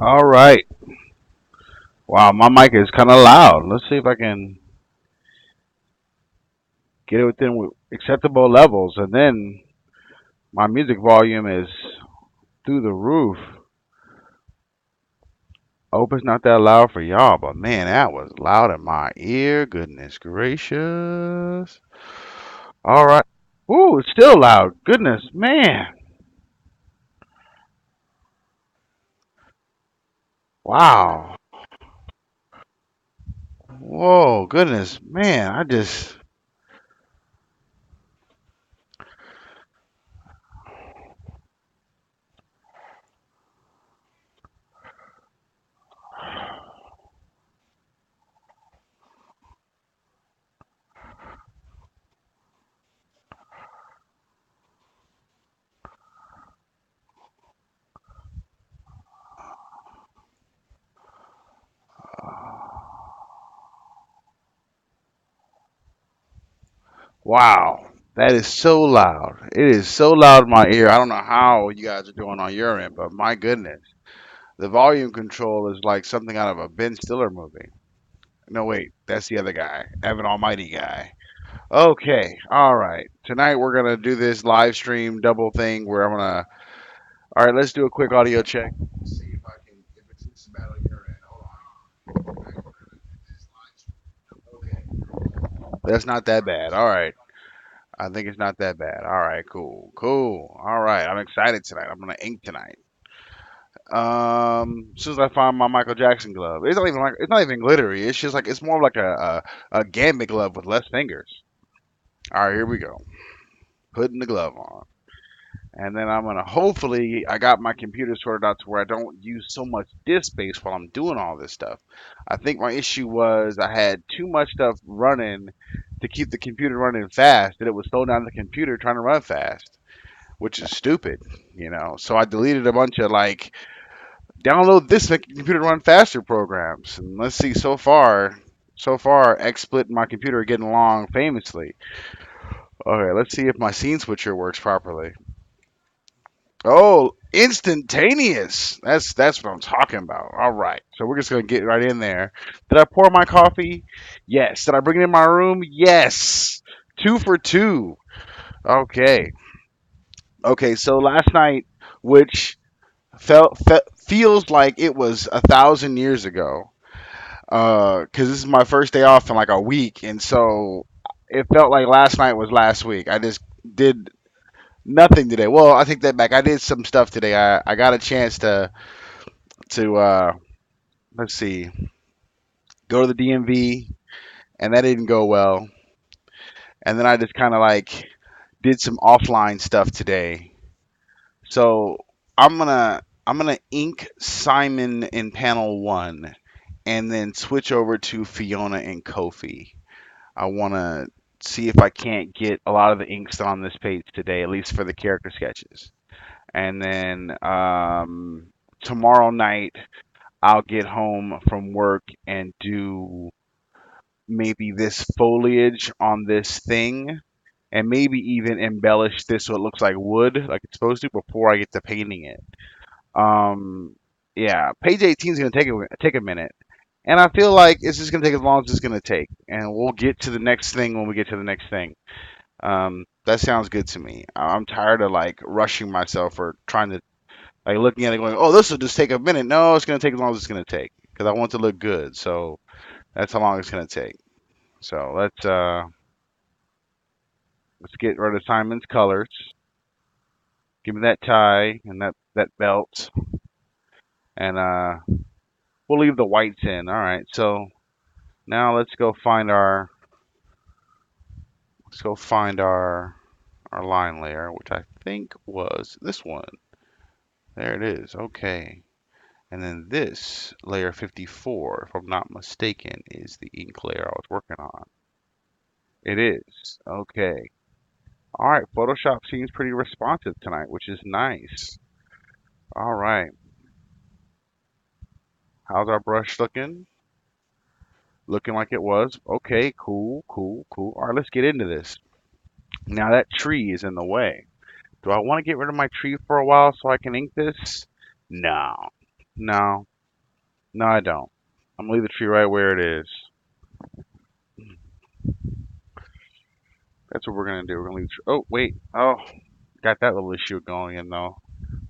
All right. Wow, my mic is kind of loud. Let's see if I can get it within acceptable levels. And then my music volume is through the roof. I hope it's not that loud for y'all, but man, that was loud in my ear. Goodness gracious. All right. Ooh, it's still loud. Goodness, man. Wow. Whoa, goodness, man. Wow. That is so loud. It is so loud in my ear. I don't know how you guys are doing on your end, but my goodness. The volume control is like something out of a Ben Stiller movie. No, wait, that's the other guy, Evan Almighty guy. Okay, all right. Tonight we're gonna do this live stream double thing where I'm gonna. All right, let's do a quick audio check. See if I can. If it's bad on your end. Hold on. Okay, that's not that bad. All right, I think it's not that bad. All right, cool, cool. All right, I'm excited tonight. I'm gonna ink tonight. As soon as I find my Michael Jackson glove, it's not even glittery. It's just like it's more like a gambit glove with less fingers. All right, here we go. Putting the glove on, and then I'm gonna hopefully I got my computer sorted out to where I don't use so much disk space while I'm doing all this stuff. I think my issue was I had too much stuff running to keep the computer running fast, that it would slow down the computer trying to run fast, which is stupid, you know. So I deleted a bunch of like download this make your computer run faster programs. And let's see, so far, XSplit and my computer are getting along famously. Okay, let's see if my scene switcher works properly. Oh, instantaneous. That's what I'm talking about. All right, so we're just gonna get right in there. Did I pour my coffee? Yes. Did I bring it in my room? Yes. Two for two. Okay. Okay. So last night, which feels like it was 1,000 years ago, because this is my first day off in like a week, and so it felt like last night was last week. I just did nothing today. Well, I take that back. I did some stuff today. I got a chance to let's see, go to the DMV, and that didn't go well. And then I just kind of like did some offline stuff today. So I'm gonna ink Simon in panel one, and then switch over to Fiona and Kofi. I want to see if I can't get a lot of the inks on this page today, at least for the character sketches. And then tomorrow night, I'll get home from work and do maybe this foliage on this thing, and maybe even embellish this so it looks like wood, like it's supposed to, before I get to painting it. Um, yeah, page 18 is gonna take a minute. And I feel like it's just gonna take as long as it's gonna take, and we'll get to the next thing when we get to the next thing. That sounds good to me. I'm tired of like rushing myself or trying to like looking at it going, oh, this will just take a minute. No, it's gonna take as long as it's gonna take because I want it to look good. So that's how long it's gonna take. So let's get rid of Simon's colors. Give me that tie and that belt, and we'll leave the whites in. All right. So now let's go find our line layer, which I think was this one. There it is. Okay. And then this layer 54, if I'm not mistaken, is the ink layer I was working on. It is. Okay. All right. Photoshop seems pretty responsive tonight, which is nice. All right. How's our brush looking? Looking like it was. Okay. Cool. Cool. Cool. All right. Let's get into this. Now that tree is in the way. Do I want to get rid of my tree for a while so I can ink this? No. No. No, I don't. I'm gonna leave the tree right where it is. That's what we're gonna do. We're gonna leave. Oh wait. Oh, got that little issue going in though.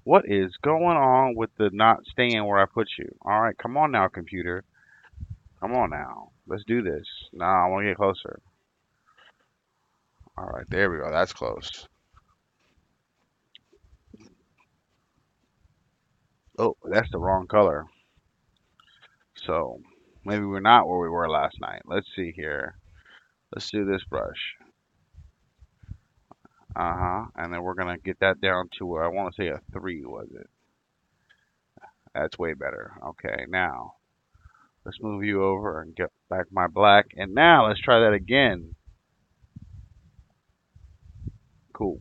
What is going on with the not staying where I put you? All right, come on now, computer. Come on now. Let's do this. Nah, I want to get closer. All right, there we go. That's close. Oh, that's the wrong color. So maybe we're not where we were last night. Let's see here. Let's do this brush. Uh-huh. And then we're gonna get that down to I want to say a 3, was it? That's way better. Okay, now let's move you over and get back my black. And now let's try that again. Cool.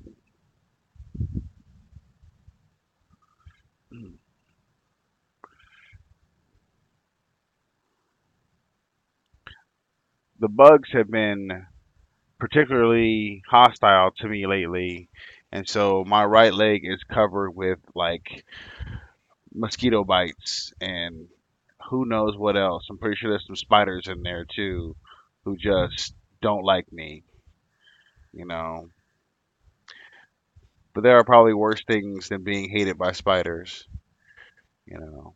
The bugs have been particularly hostile to me lately, and so my right leg is covered with like mosquito bites and who knows what else. I'm pretty sure there's some spiders in there too who just don't like me, you know. But there are probably worse things than being hated by spiders, you know.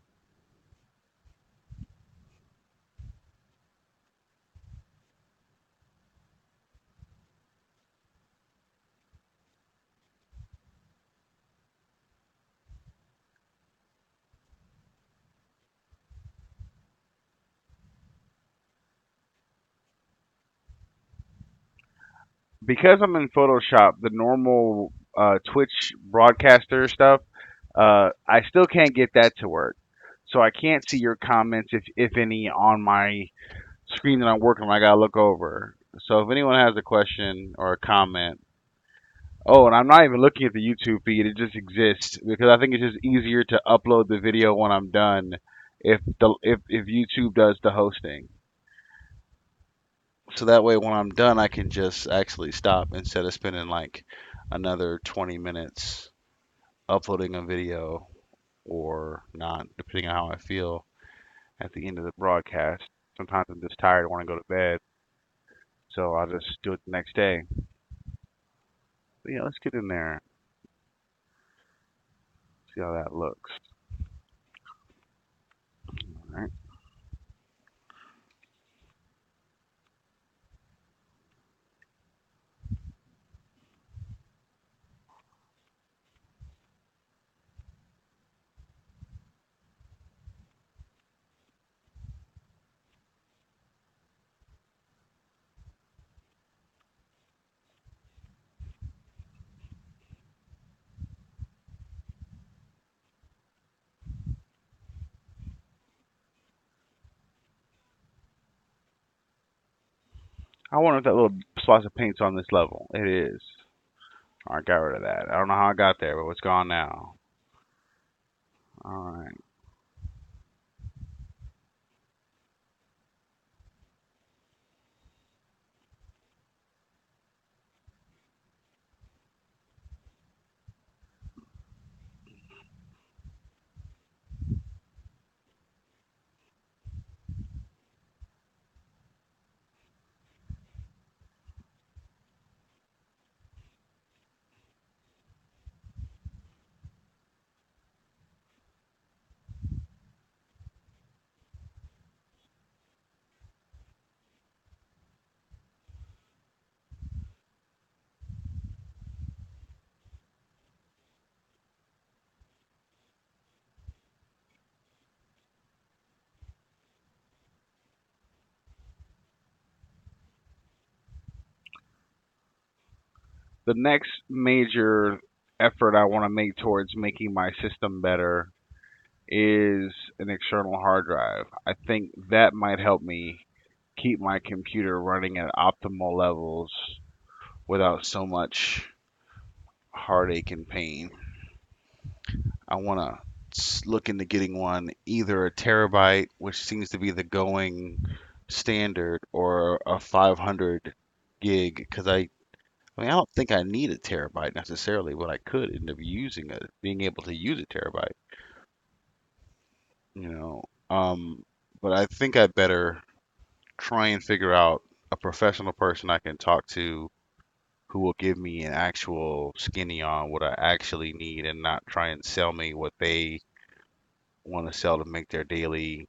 Because I'm in Photoshop, the normal Twitch broadcaster stuff, I still can't get that to work. So I can't see your comments, if any, on my screen that I'm working on. I gotta look over. So if anyone has a question or a comment, oh, and I'm not even looking at the YouTube feed; it just exists because I think it's just easier to upload the video when I'm done. If YouTube does the hosting, so that way when I'm done, I can just actually stop instead of spending like another 20 minutes uploading a video or not, depending on how I feel at the end of the broadcast. Sometimes I'm just tired, I want to go to bed, so I'll just do it the next day. But yeah, let's get in there, see how that looks. All right. I wonder if that little splash of paint's on this level. It is. All right, got rid of that. I don't know how I got there, but it's gone now. All right. The next major effort I want to make towards making my system better is an external hard drive. I think that might help me keep my computer running at optimal levels without so much heartache and pain. I want to look into getting one, either a terabyte, which seems to be the going standard, or a 500 gig, because I mean, I don't think I need a terabyte necessarily, but I could end up being able to use a terabyte, you know. Um, but I think I better try and figure out a professional person I can talk to who will give me an actual skinny on what I actually need and not try and sell me what they want to sell to make their daily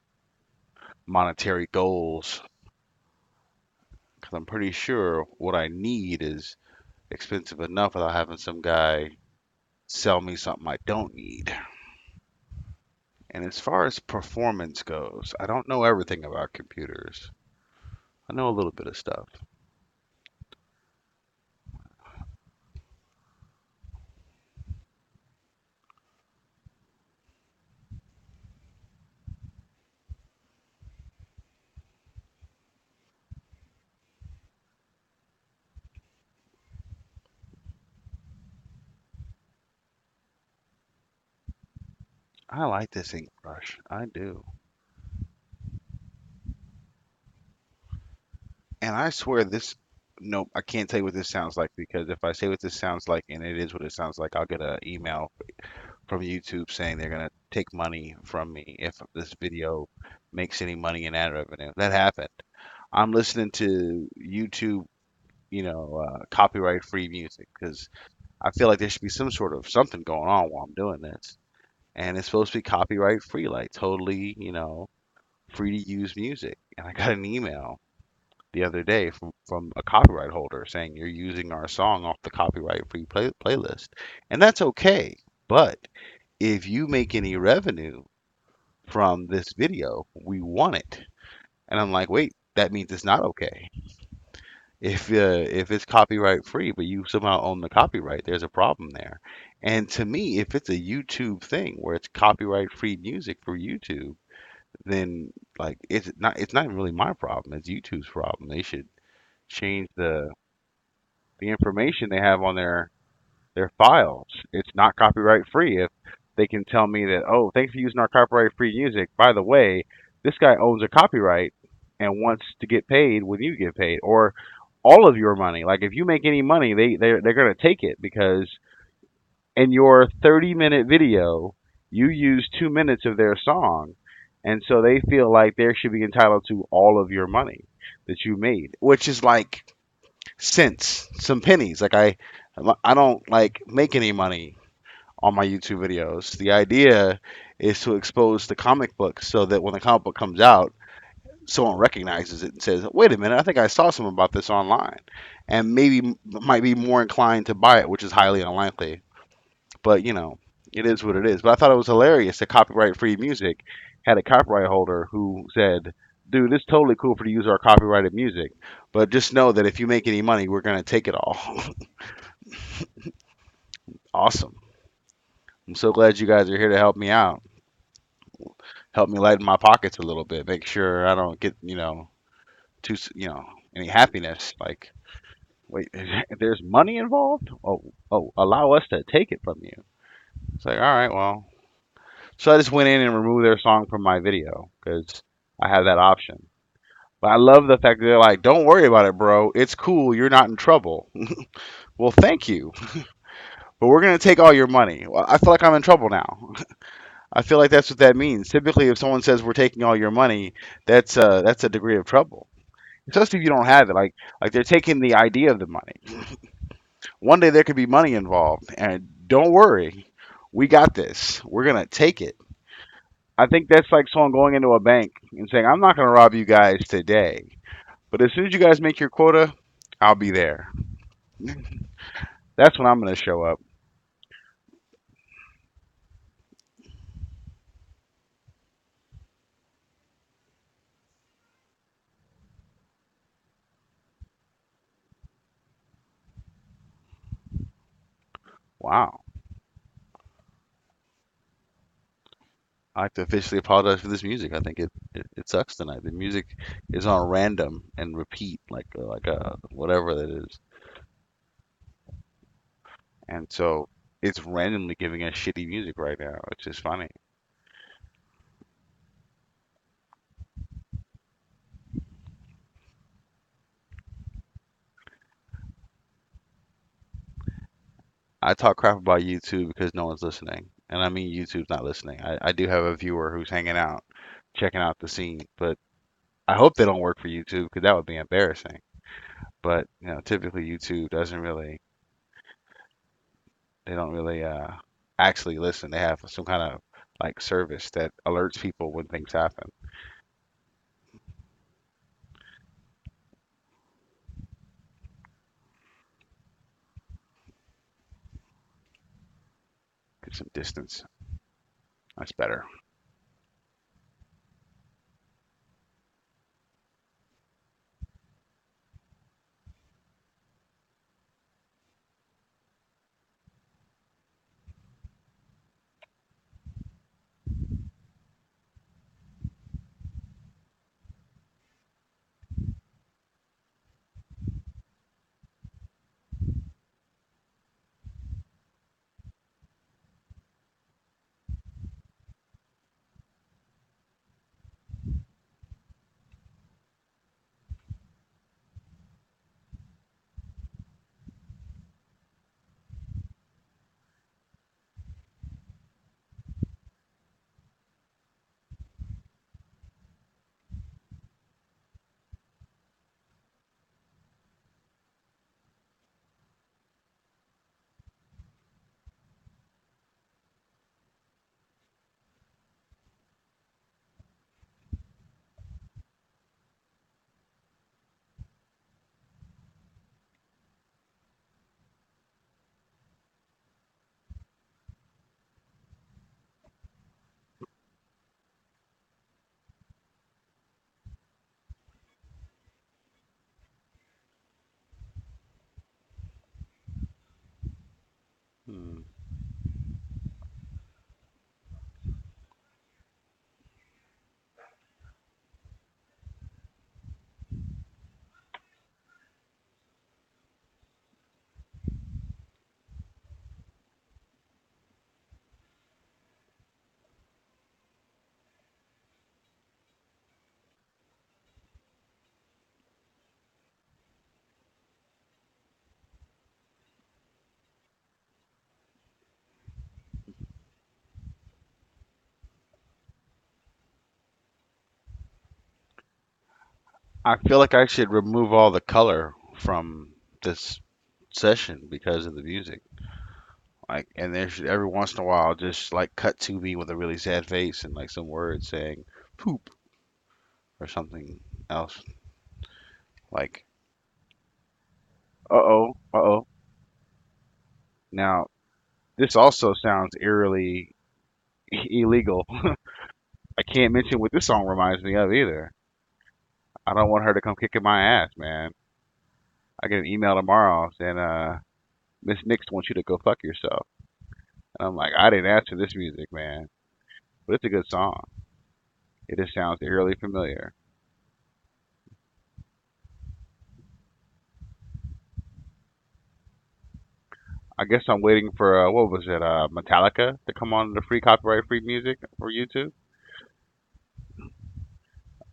monetary goals. Because I'm pretty sure what I need is expensive enough without having some guy sell me something I don't need. And as far as performance goes, I don't know everything about computers. I know a little bit of stuff. I like this ink brush. I do. And I swear this, nope, I can't tell you what this sounds like because if I say what this sounds like and it is what it sounds like, I'll get an email from YouTube saying they're gonna take money from me if this video makes any money in ad revenue. That happened. I'm listening to YouTube, copyright free music because I feel like there should be some sort of something going on while I'm doing this. And it's supposed to be copyright free, like totally, free to use music. And I got an email the other day from a copyright holder saying you're using our song off the copyright free playlist. And that's okay. But if you make any revenue from this video, we want it. And I'm like, wait, that means it's not okay. If it's copyright free, but you somehow own the copyright, there's a problem there. And to me, if it's a YouTube thing where it's copyright free music for YouTube, then like it's not even really my problem. It's YouTube's problem. They should change the information they have on their files. It's not copyright free. If they can tell me that, oh, thanks for using our copyright free music. By the way, this guy owns a copyright and wants to get paid when you get paid, or all of your money. Like if you make any money, they're gonna take it because in your 30-minute video, you use 2 minutes of their song, and so they feel like they should be entitled to all of your money that you made, which is like cents, some pennies. Like I don't like make any money on my YouTube videos. The idea is to expose the comic book so that when the comic book comes out, someone recognizes it and says, "Wait a minute, I think I saw something about this online," and maybe might be more inclined to buy it, which is highly unlikely. But it is what it is. But I thought it was hilarious that copyright-free music had a copyright holder who said, "Dude, it's totally cool for you to use our copyrighted music, but just know that if you make any money, we're gonna take it all." Awesome. I'm so glad you guys are here to help me out, help me lighten my pockets a little bit, make sure I don't get too any happiness. Like, wait, there's money involved? Oh, allow us to take it from you. It's like, all right, well. So I just went in and removed their song from my video because I have that option. But I love the fact that they're like, don't worry about it, bro. It's cool. You're not in trouble. Well, thank you. But we're going to take all your money. Well, I feel like I'm in trouble now. I feel like that's what that means. Typically, if someone says we're taking all your money, that's a degree of trouble. Especially if you don't have it. Like they're taking the idea of the money. One day there could be money involved, and don't worry, we got this. We're gonna take it. I think that's like someone going into a bank and saying, "I'm not gonna rob you guys today, but as soon as you guys make your quota, I'll be there." That's when I'm gonna show up. Wow. I like to officially apologize for this music. I think it sucks tonight. The music is on random and repeat, like whatever that is, and so it's randomly giving us shitty music right now, which is funny. I talk crap about YouTube because no one's listening, and I mean YouTube's not listening. I do have a viewer who's hanging out, checking out the scene. But I hope they don't work for YouTube because that would be embarrassing. But typically YouTube doesn't really, they don't really actually listen. They have some kind of like service that alerts people when things happen. Get some distance. That's better. Hmm. I feel like I should remove all the color from this session because of the music. Like, and there should every once in a while just like cut to me with a really sad face and like some words saying poop or something else. Like, uh-oh, uh-oh. Now, this also sounds eerily illegal. I can't mention what this song reminds me of either. I don't want her to come kicking my ass, man. I get an email tomorrow saying, Miss Nix wants you to go fuck yourself. And I'm like, I didn't ask for this music, man. But it's a good song. It just sounds eerily familiar. I guess I'm waiting for what was it, Metallica to come on the free copyright free music for YouTube.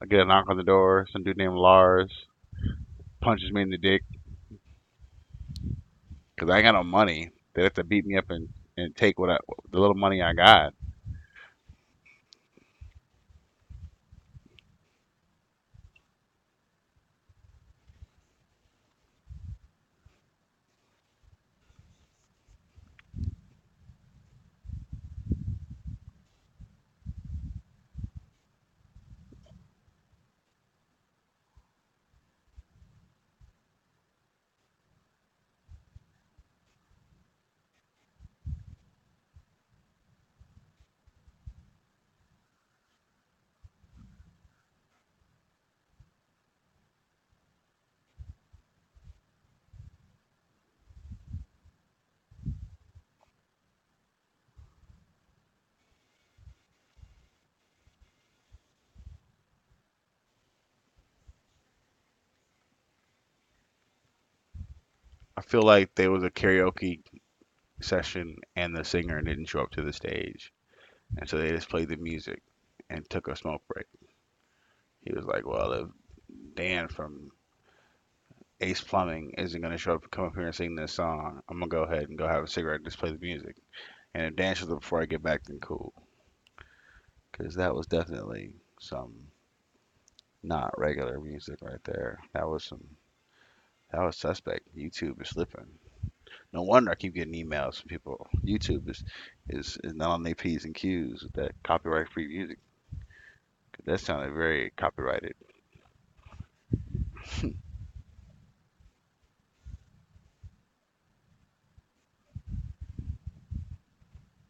I get a knock on the door. Some dude named Lars punches me in the dick because I ain't got no money. They have to beat me up and take the little money I got. I feel like there was a karaoke session and the singer didn't show up to the stage, and so they just played the music and took a smoke break. He was like, "Well, if Dan from Ace Plumbing isn't gonna show up and come up here and sing this song, I'm gonna go ahead and go have a cigarette and just play the music. And if Dan shows up before I get back, then cool, because that was definitely." some not regular music right there. That was suspect. YouTube is slipping. No wonder I keep getting emails from people. YouTube is not on their P's and Q's with that copyright free music. That sounded very copyrighted.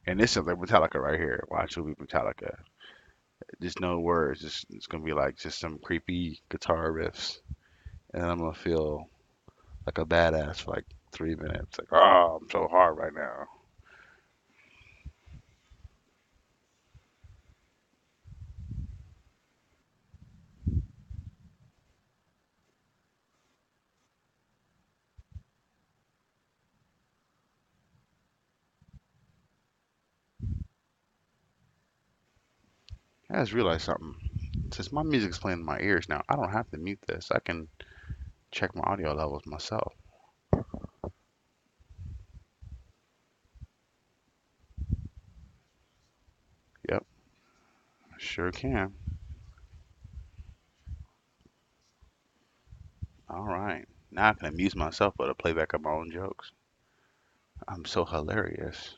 And this is like Metallica right here. Watch, it'll be Metallica. Just no words. Just it's gonna be like just some creepy guitar riffs, and I'm gonna feel like a badass for like 3 minutes. Like, oh, I'm so hard right now. I just realized something. Since my music's playing in my ears now, I don't have to mute this. I can check my audio levels myself. Yep, sure can. All right. Now I can amuse myself with a playback of my own jokes. I'm so hilarious.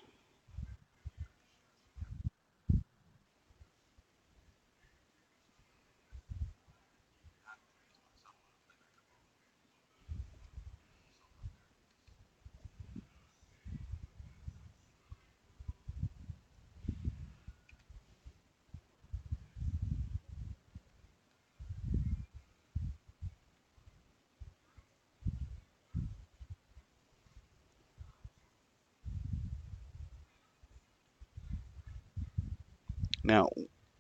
Now,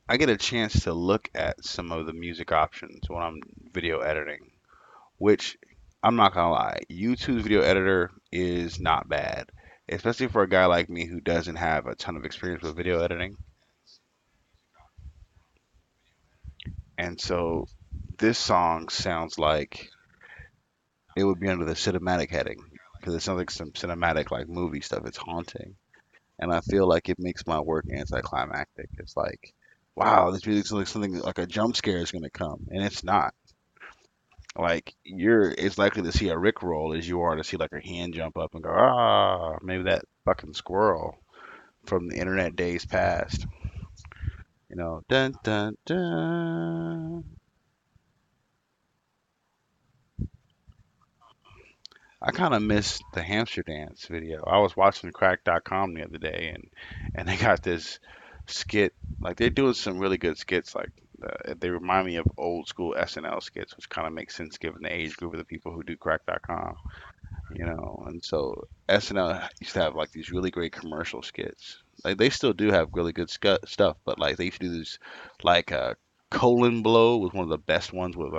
I get a chance to look at some of the music options when I'm video editing, which I'm not gonna lie, YouTube's video editor is not bad, especially for a guy like me who doesn't have a ton of experience with video editing. And so this song sounds like it would be under the cinematic heading because it sounds like some cinematic like movie stuff. It's haunting, and I feel like it makes my work anticlimactic. It's like, wow, this music sounds like something like a jump scare is gonna come, and it's not. Like you're as likely to see a Rick roll as you are to see like a hand jump up and go, ah, maybe that fucking squirrel from the internet days past. Dun dun dun. I kind of missed the hamster dance video. I was watching crack.com the other day, and they got this skit. Like they're doing some really good skits. Like they remind me of old school SNL skits, which kind of makes sense given the age group of the people who do crack.com. And so SNL used to have like these really great commercial skits. Like they still do have really good stuff, but like they used to do this, like colon blow was one of the best ones with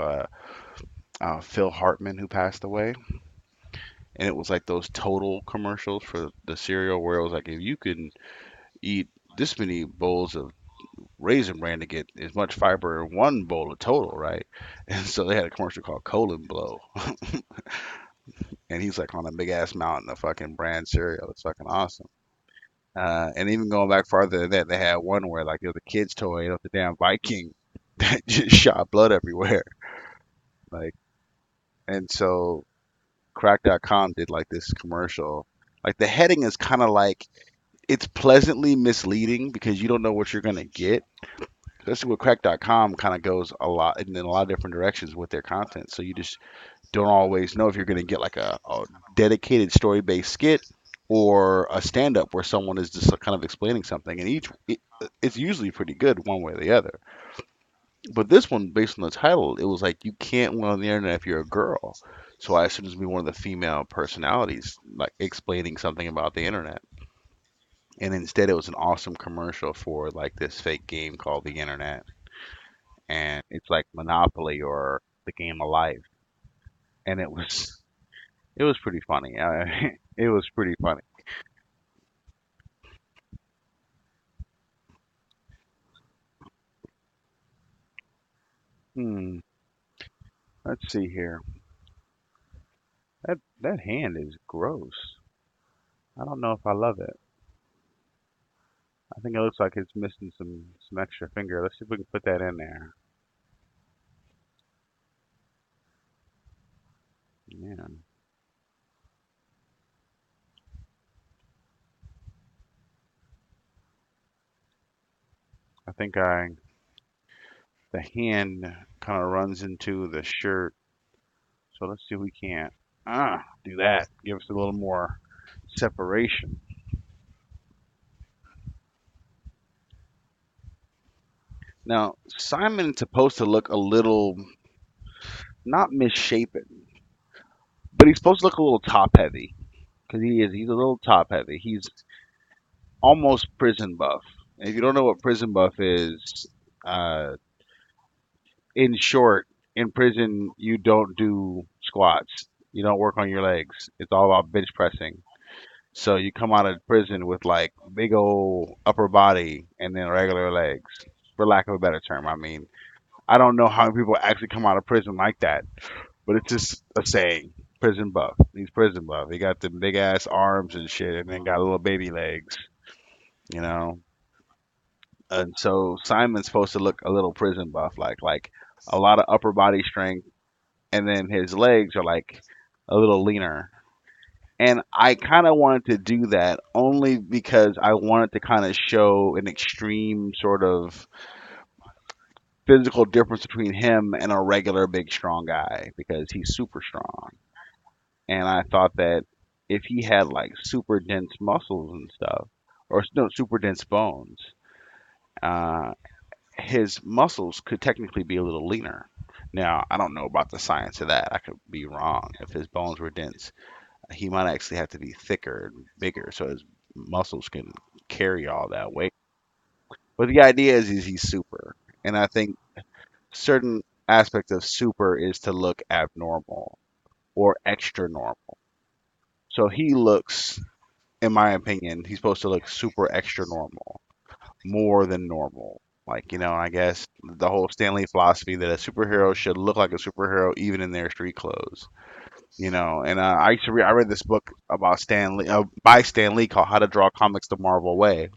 Phil Hartman who passed away, and it was like those total commercials for the cereal where it was like if you can eat this many bowls of raisin bran to get as much fiber in one bowl of total, right? And so they had a commercial called colon blow, and he's like on a big ass mountain of fucking bran cereal. It's fucking awesome. And even going back farther than that, they had one where like it was a kid's toy, the damn Viking that just shot blood everywhere. Like, and so crack.com did like this commercial. Like the heading is kind of like it's pleasantly misleading because you don't know what you're gonna get. Especially with crack.com kind of goes a lot in a lot of different directions with their content. So you just don't always know if you're gonna get like a dedicated story based skit or a stand up where someone is just kind of explaining something. And it's usually pretty good one way or the other. But this one, based on the title, it was like you can't win on the internet if you're a girl. So I assumed it was be one of the female personalities like explaining something about the internet. And instead, it was an awesome commercial for like this fake game called the internet, and it's like Monopoly or the game of life. And it was pretty funny. It was pretty funny. Hmm. Let's see here. That hand is gross. I don't know if I love it. I think it looks like it's missing some extra finger. Let's see if we can put that in there. Yeah, I think I the hand kind of runs into the shirt. So let's see if we can't do that. Give us a little more separation. Now Simon's supposed to look a little not misshapen, but he's supposed to look a little top heavy because he is. He's a little top heavy. He's almost prison buff. And if you don't know what prison buff is, uh, in short, in prison you don't do squats. You don't work on your legs. It's all about bench pressing. So you come out of prison with like big old upper body and then regular legs, for lack of a better term. I mean, I don't know how many people actually come out of prison like that, but it's just a saying. Prison buff. He's prison buff. He got the big ass arms and shit, and then got little baby legs. You know, and so Simon's supposed to look a little prison buff, like a lot of upper body strength, and then his legs are like a little leaner. And I kind of wanted to do that only because I wanted to kind of show an extreme sort of physical difference between him and a regular big strong guy because he's super strong. And I thought that if he had like super dense muscles and stuff, or no, super dense bones, uh, his muscles could technically be a little leaner. Now, I don't know about the science of that. I could be wrong. If his bones were dense, he might actually have to be thicker and bigger so his muscles can carry all that weight. But the idea is he's super. And I think certain aspect of super is to look abnormal or extra normal. So he looks, in my opinion, he's supposed to look super extra normal, more than normal. Like, I guess the whole Stanley philosophy that a superhero should look like a superhero even in their street clothes. And I used to I read this book about Stanley by Stan Lee called How to Draw Comics the Marvel Way,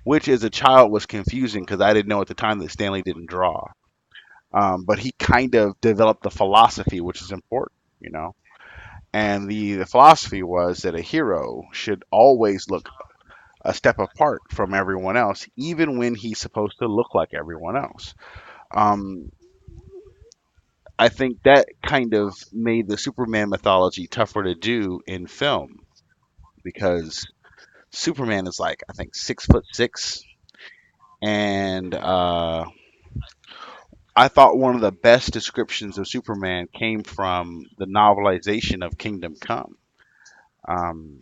which as a child was confusing because I didn't know at the time that Stanley didn't draw. But he kind of developed the philosophy, which is important, you know. And the philosophy was that a hero should always look a step apart from everyone else, even when he's supposed to look like everyone else. Um, I think that kind of made the Superman mythology tougher to do in film because Superman is like I think 6'6", and I thought one of the best descriptions of Superman came from the novelization of Kingdom Come. Um,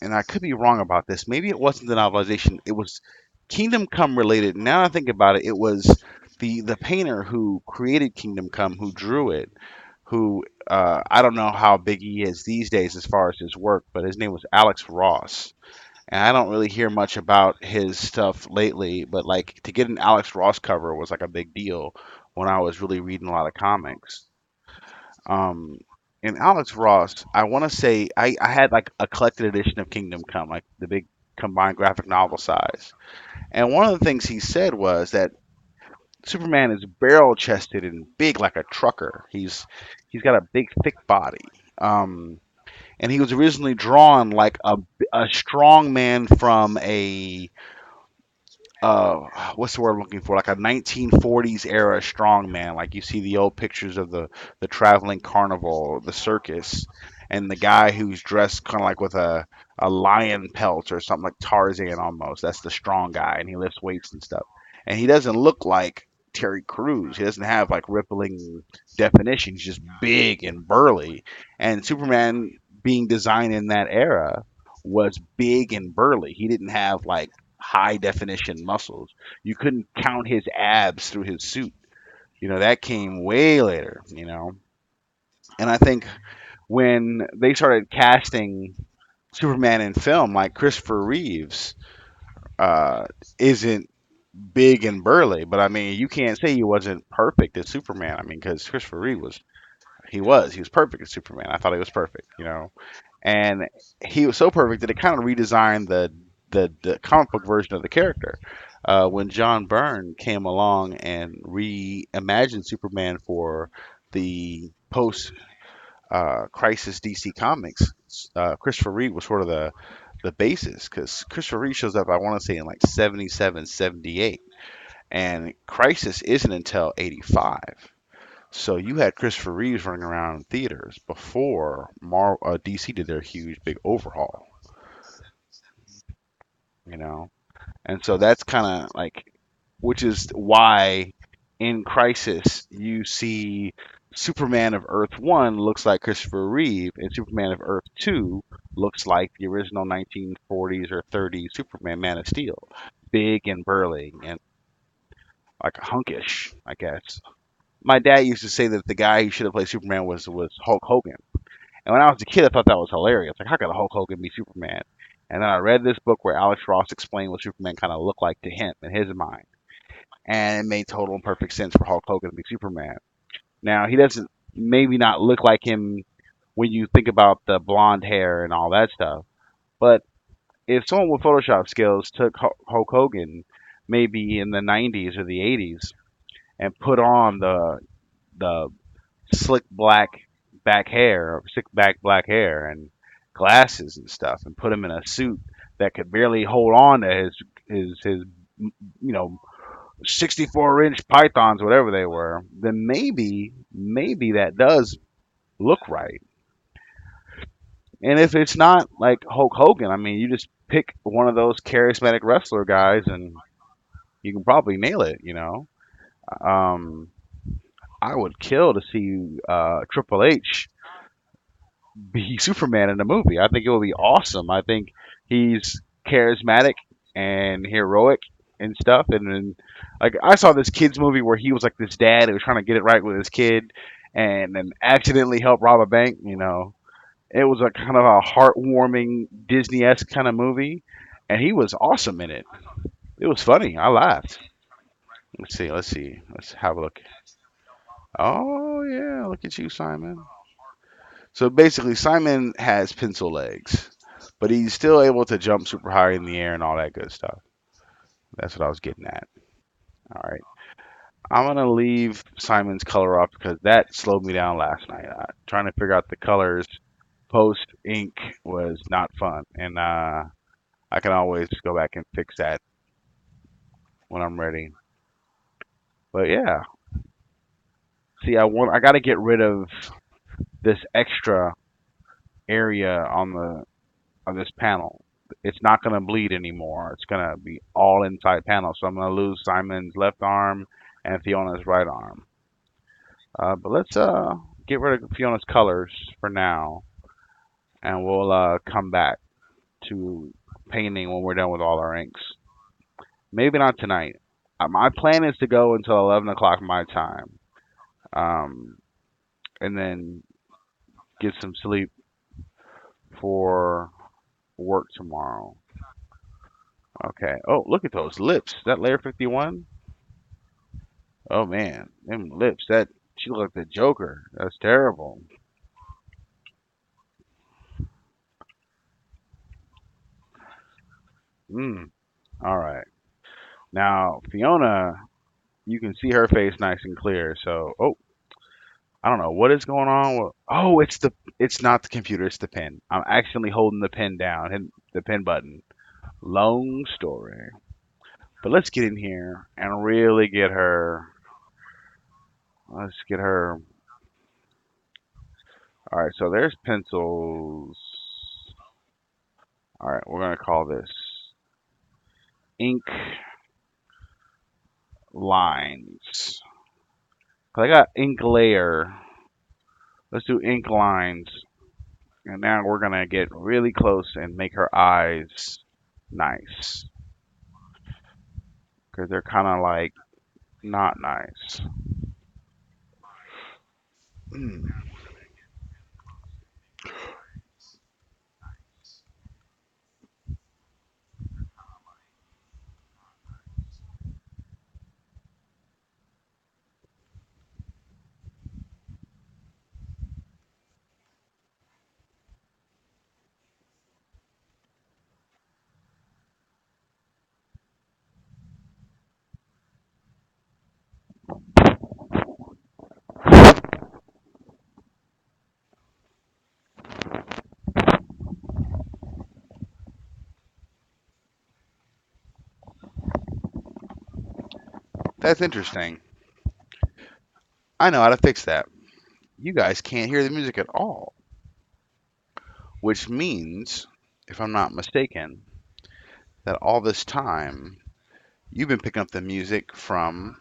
and I could be wrong about this. Maybe it wasn't the novelization. It was Kingdom Come related. Now I think about it, it was the painter who created Kingdom Come, who drew it, who I don't know how big he is these days as far as his work, but his name was Alex Ross. And I don't really hear much about his stuff lately, but like to get an Alex Ross cover was like a big deal when I was really reading a lot of comics. Um, and Alex Ross, I want to say I had like a collected edition of Kingdom Come, like the big combined graphic novel size. And one of the things he said was that Superman is barrel chested and big like a trucker. He's got a big thick body. And he was originally drawn like a strong man from a what's the word I'm looking for? Like a 1940s era strongman. Like you see the old pictures of the traveling carnival, the circus, and the guy who's dressed kind of like with a lion pelt or something like Tarzan almost. That's the strong guy, and he lifts weights and stuff. And he doesn't look like Terry Crews. He doesn't have like rippling definition. He's just big and burly. And Superman being designed in that era was big and burly. He didn't have like high definition muscles. You couldn't count his abs through his suit. That came way later, And I think when they started casting Superman in film, like Christopher Reeves uh, isn't big and burly, but I mean, you can't say he wasn't perfect as Superman. I mean, because Christopher Reeve he was perfect as Superman. I thought he was perfect, and he was so perfect that it kind of redesigned the comic book version of the character. When John Byrne came along and reimagined Superman for the post Crisis DC Comics, Christopher Reeve was sort of the basis because Christopher Reeve shows up, I want to say, in like 77, 78, and Crisis isn't until 85. So you had Christopher Reeves running around in theaters before DC did their huge big overhaul, you know? And so that's kind of like, which is why in Crisis you see Superman of Earth 1 looks like Christopher Reeve, and Superman of Earth 2 looks like the original 1940s or 30s Superman, Man of Steel. Big and burly and like hunkish, I guess. My dad used to say that the guy who should have played Superman was Hulk Hogan. And when I was a kid, I thought that was hilarious. Like, how could Hulk Hogan be Superman? And then I read this book where Alex Ross explained what Superman kind of looked like to him in his mind, and it made total and perfect sense for Hulk Hogan to be Superman. Now he doesn't maybe not look like him when you think about the blonde hair and all that stuff, but if someone with Photoshop skills took Hulk Hogan maybe in the 90s or the 80s and put on the slick back hair, slick back black hair, and glasses and stuff, and put him in a suit that could barely hold on to his 64-inch pythons, whatever they were, then maybe that does look right. And if it's not like Hulk Hogan, I mean, you just pick one of those charismatic wrestler guys, and you can probably nail it. Um, I would kill to see Triple H be Superman in the movie. I think it would be awesome. I think he's charismatic and heroic and stuff. And then, like, I saw this kids movie where he was like this dad who was trying to get it right with his kid, and then accidentally helped rob a bank. It was a kind of a heartwarming Disney-esque kind of movie, and he was awesome in it. It was funny. I laughed. Let's see. Let's see. Let's have a look. Oh yeah, look at you, Simon. So basically, Simon has pencil legs, but he's still able to jump super high in the air and all that good stuff. That's what I was getting at. All right. I'm going to leave Simon's color off because that slowed me down last night. Trying to figure out the colors post ink was not fun. And I can always go back and fix that when I'm ready. But yeah, see, I got to get rid of this extra area on this panel. It's not going to bleed anymore. It's going to be all inside panel. So I'm going to lose Simon's left arm and Fiona's right arm. But let's get rid of Fiona's colors for now, and we'll come back to painting when we're done with all our inks. Maybe not tonight. My plan is to go until 11 o'clock my time, um, and then get some sleep for work tomorrow. Okay. Oh, look at those lips. That layer 51. Oh man, them lips. That she looked like the Joker. That's terrible. Mm. All right. Now Fiona, you can see her face nice and clear. So, oh, I don't know what is going on. Oh, it's not the computer. It's the pen. I'm accidentally holding the pen down, and the pen button. Long story. But let's get in here and really get her. Let's get her. All right. So there's pencils. All right. We're gonna call this ink lines. 'Cause I got ink layer. Let's do ink lines. And now we're gonna get really close and make her eyes nice. Because they're kind of like not nice. Mm. That's interesting. I know how to fix that. You guys can't hear the music at all, which means, if I'm not mistaken, that all this time you've been picking up the music from.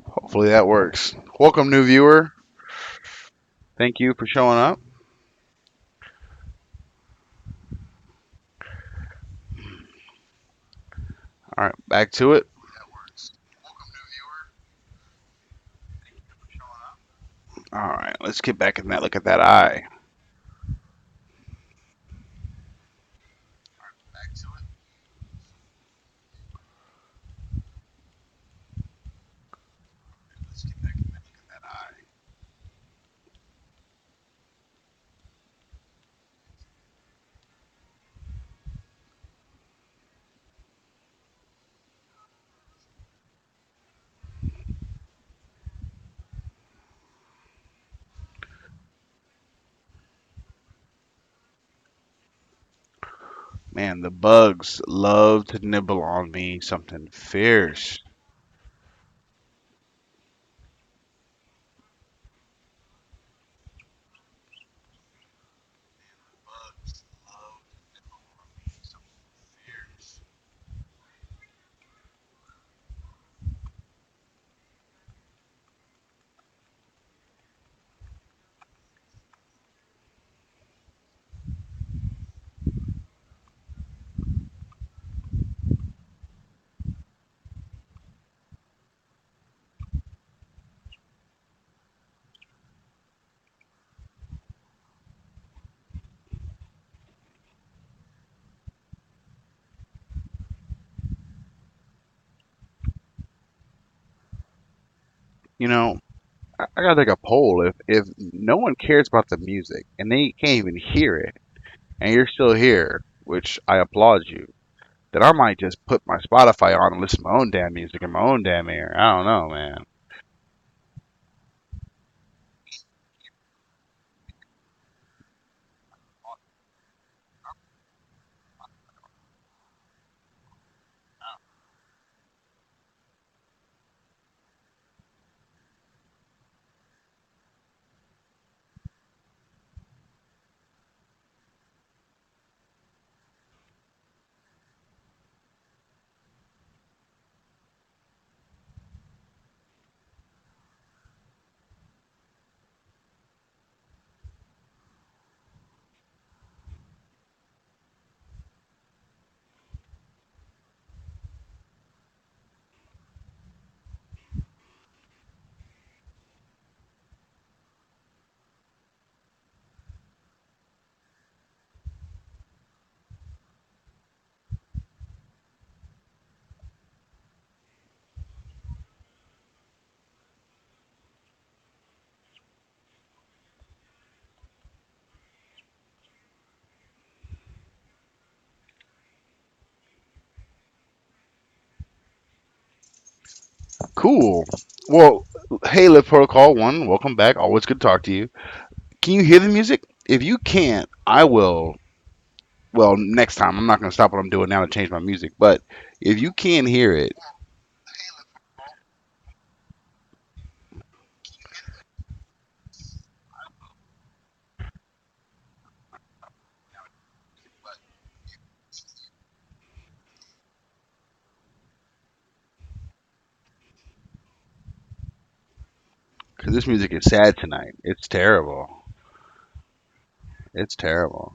Hopefully that works. Welcome, new viewer. Thank you for showing up. All right, back to it. All right, let's get back in that. Look at that eye. Man, the bugs love to nibble on me something fierce. You know, I gotta take a poll. If no one cares about the music and they can't even hear it, and you're still here, which I applaud you, then I might just put my Spotify on and listen to my own damn music in my own damn ear. I don't know, man. Cool. Well, hey, Live Protocol One, welcome back. Always good to talk to you. Can you hear the music? If you can't, I will. Well, next time I'm not gonna stop what I'm doing now to change my music. But if you can't hear it, because this music is sad tonight. It's terrible. It's terrible.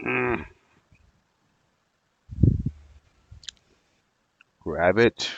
Mm, grab it.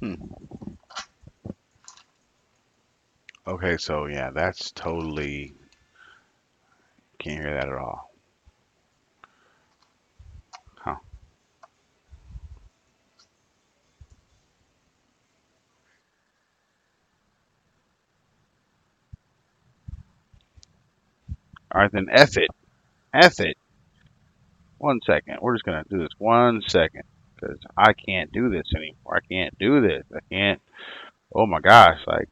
Hmm. Okay, so yeah, that's totally can't hear that at all. Huh. All right, then F it. F it. 1 second. We're just gonna do this 1 second because I can't do this anymore. I can't do this. I can't. Oh my gosh! Like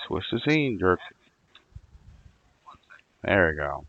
switch the scene, jerk. There we go.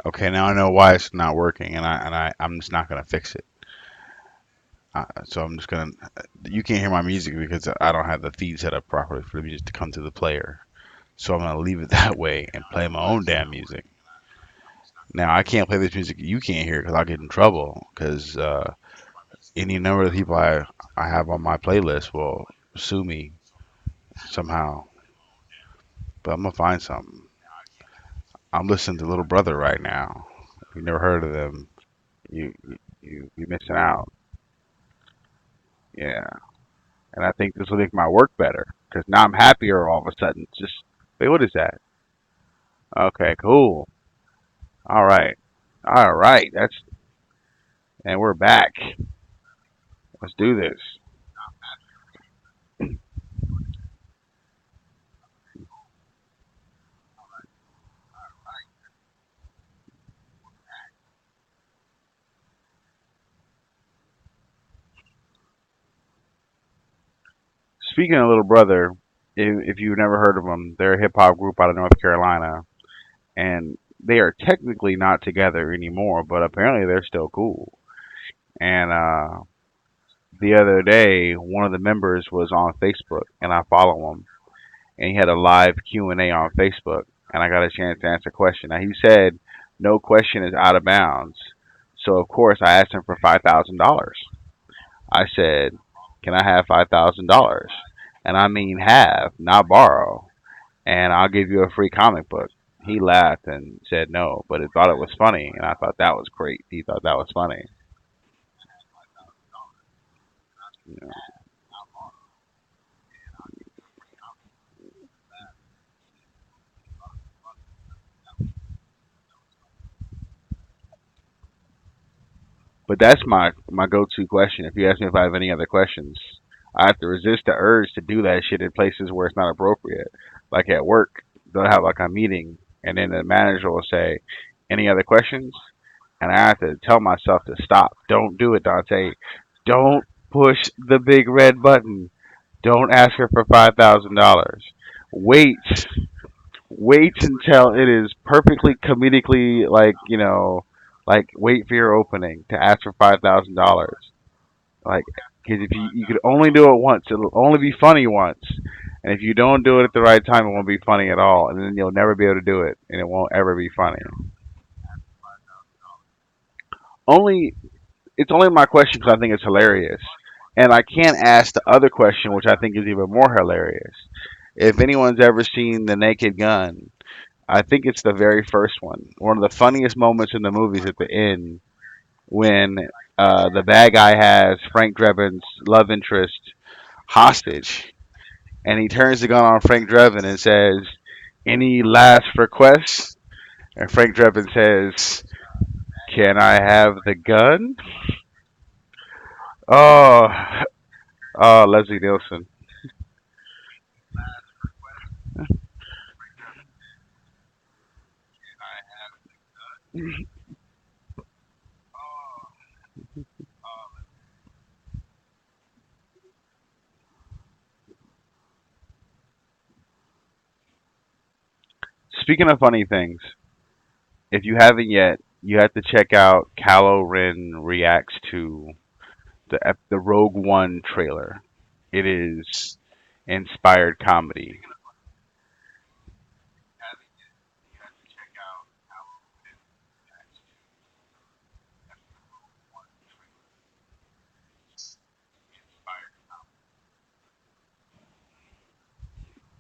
Okay, now I know why it's not working, and I'm just not gonna fix it. So I'm just gonna. You can't hear my music because I don't have the feed set up properly for the music to come to the player. So I'm gonna leave it that way and play my own damn music. Now I can't play this music you can't hear because I'll get in trouble because any number of people I have on my playlist will sue me somehow. But I'm gonna find something. I'm listening to Little Brother right now. If you never heard of them, you you're missing out. Yeah, and I think this will make my work better because now I'm happier all of a sudden. Just wait, what is that? Okay, cool. All right, all right. That's and we're back. Let's do this. Speaking of Little Brother, if you've never heard of them, they're a hip hop group out of North Carolina, and they are technically not together anymore, but apparently they're still cool. And the other day, one of the members was on Facebook, and I follow him, and he had a live Q&A on Facebook, and I got a chance to answer a question. Now he said no question is out of bounds, so of course I asked him for $5,000. I said, "Can I have $5,000?" And I mean have, not borrow, and I'll give you a free comic book. He laughed and said no, but he thought it was funny, and I thought that was great. He thought that was funny. But that's my go-to question. If you ask me if I have any other questions, I have to resist the urge to do that shit in places where it's not appropriate. Like at work, they'll have like a meeting, and then the manager will say, "Any other questions?" And I have to tell myself to stop. Don't do it, Dante. Don't push the big red button. Don't ask her for $5,000. Wait, wait until it is perfectly comedically like wait for your opening to ask for $5,000. Like, because if you could only do it once, it'll only be funny once. And if you don't do it at the right time, it won't be funny at all. And then you'll never be able to do it, and it won't ever be funny. Only it's only my question because I think it's hilarious, and I can't ask the other question, which I think is even more hilarious. If anyone's ever seen The Naked Gun, I think it's the very first one. One of the funniest moments in the movies at the end when the bad guy has Frank Drebin's love interest hostage, and he turns the gun on Frank Drebin and says, "Any last requests?" And Frank Drebin says, "Can I have the gun?" Oh, oh, Leslie Nielsen. Speaking of funny things, if you haven't yet, you have to check out Callow Ren reacts to the Rogue One trailer. It is inspired comedy.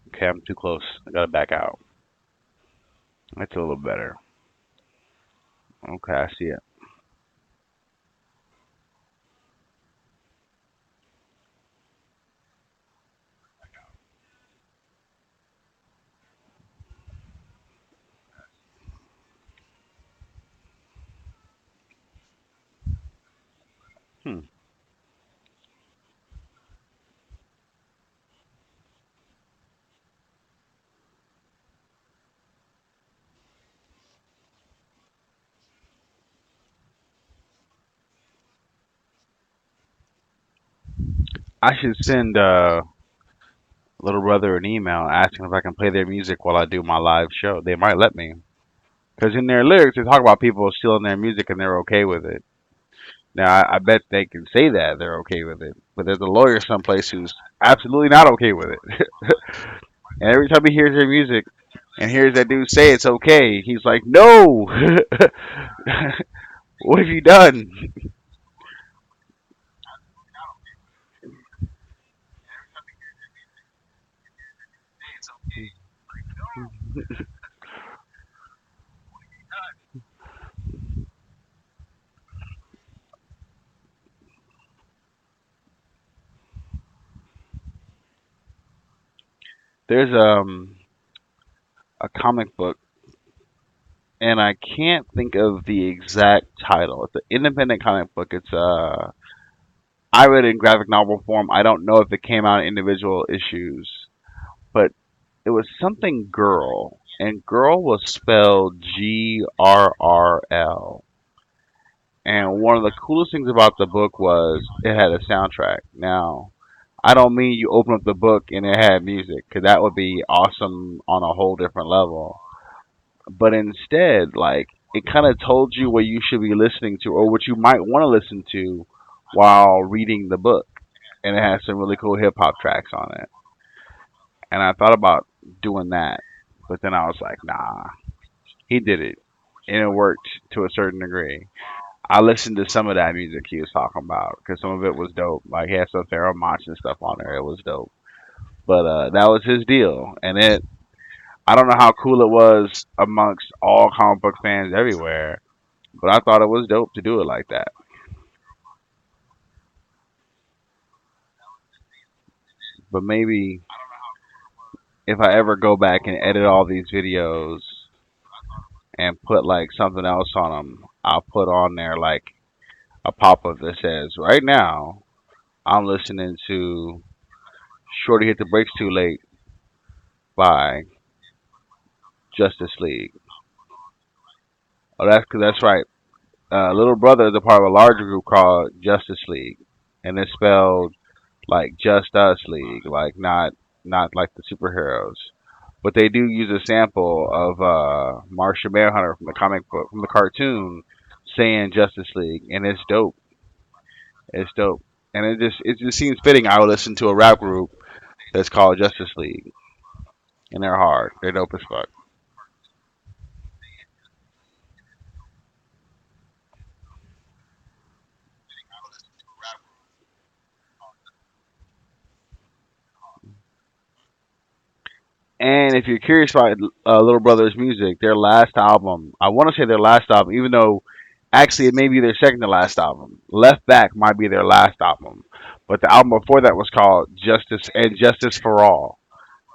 Okay, I'm too close. I gotta back out. That's a little better. Okay, I see it. Hmm. I should send little brother an email asking if I can play their music while I do my live show. They might let me. Because in their lyrics, they talk about people stealing their music and they're okay with it. Now, I bet they can say that they're okay with it. But there's a lawyer someplace who's absolutely not okay with it. And every time he hears their music and hears that dude say it's okay, he's like, no! What have you done? There's a comic book, and I can't think of the exact title. It's an independent comic book. It's I read it in graphic novel form. I don't know if it came out in individual issues, but it was something girl, and girl was spelled GRRL. And one of the coolest things about the book was it had a soundtrack. Now, I don't mean you open up the book and it had music, because that would be awesome on a whole different level. But instead, like, it kind of told you what you should be listening to or what you might want to listen to while reading the book. And it has some really cool hip hop tracks on it. And I thought about doing that, but then I was like, nah, he did it, and it worked to a certain degree. I listened to some of that music he was talking about because some of it was dope. Like he had some Pharaoh Monch and stuff on there. It was dope. But that was his deal, and it. I don't know how cool it was amongst all comic book fans everywhere, but I thought it was dope to do it like that. But maybe if I ever go back and edit all these videos and put like something else on them, I'll put on there like a pop up that says, "Right now, I'm listening to Shorty Hit the Brakes Too Late by Justice League." Oh, that's right. Little Brother is a part of a larger group called Justice League, and it's spelled like Just Us League, like not like the superheroes. But they do use a sample of Martian Manhunter from the comic book, from the cartoon, saying Justice League, and it's dope. It's dope, and it just seems fitting. I would listen to a rap group that's called Justice League, and they're hard. They're dope as fuck. And if you're curious about Little Brother's music, their last album, I want to say their last album, even though actually it may be their second to last album. Left Back might be their last album, but the album before that was called Justice and Justice for All.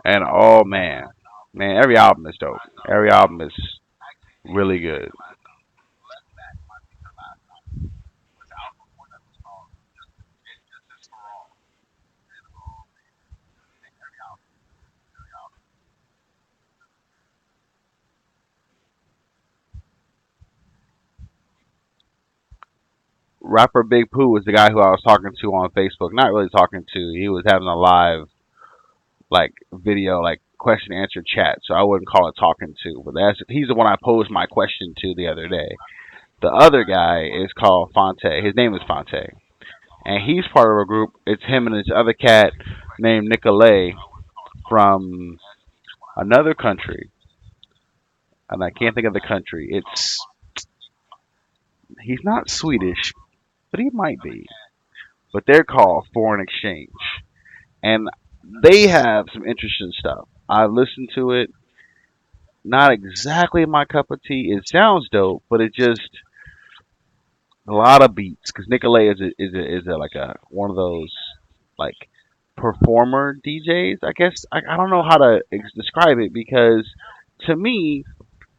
And oh man, man, every album is dope. Every album is really good. Rapper Big Pooh was the guy who I was talking to on Facebook. Not really talking to. He was having a live like video, like question answer chat. So I wouldn't call it talking to. But he's the one I posed my question to the other day. The other guy is called Fonte. His name is Fonte, and he's part of a group. It's him and this other cat named Nicolay from another country, and I can't think of the country. It's he's not Swedish, but he might be. But they're called Foreign Exchange, and they have some interesting stuff. I listened to it. Not exactly my cup of tea. It sounds dope, but it just a lot of beats because Nicolay is a like a one of those like performer DJs. I guess I don't know how to describe it because to me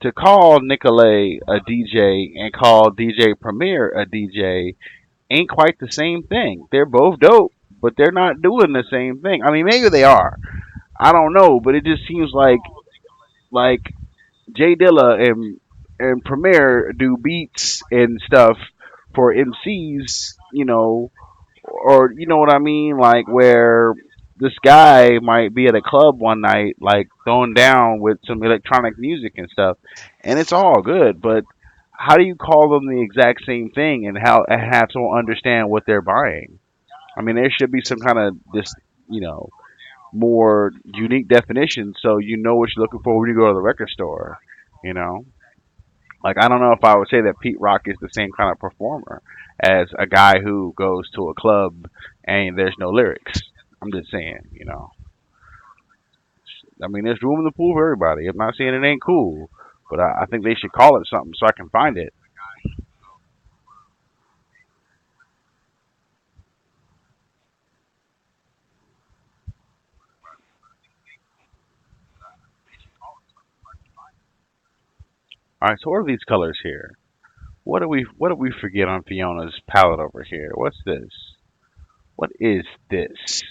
to call Nicolay a DJ and call DJ Premier a DJ ain't quite the same thing. They're both dope, but they're not doing the same thing. I mean, maybe they are. I don't know, but it just seems like Jay Dilla and Premier do beats and stuff for MCs, or you know what I mean, like where this guy might be at a club one night, like throwing down with some electronic music and stuff, and it's all good, but how do you call them the exact same thing and how and have someone understand what they're buying? I mean, there should be some kind of this, you know, more unique definition so you know what you're looking for when you go to the record store. You know, like I don't know if I would say that Pete Rock is the same kind of performer as a guy who goes to a club and there's no lyrics. I'm just saying, you know. I mean, there's room in the pool for everybody. I'm not saying it ain't cool, but I think they should call it something so I can find it. All right, so what are these colors here? What do we forget on Fiona's palette over here? What's this? What is this?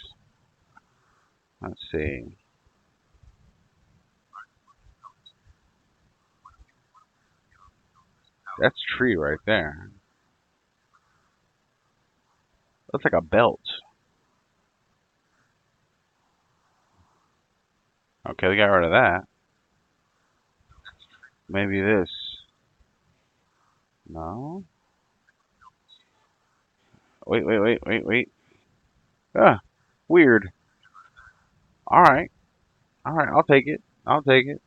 Let's see. That's tree right there. Looks like a belt. Okay, they got rid of that. Maybe this. No. Wait. Ah, weird. All right. All right, I'll take it. I'll take it.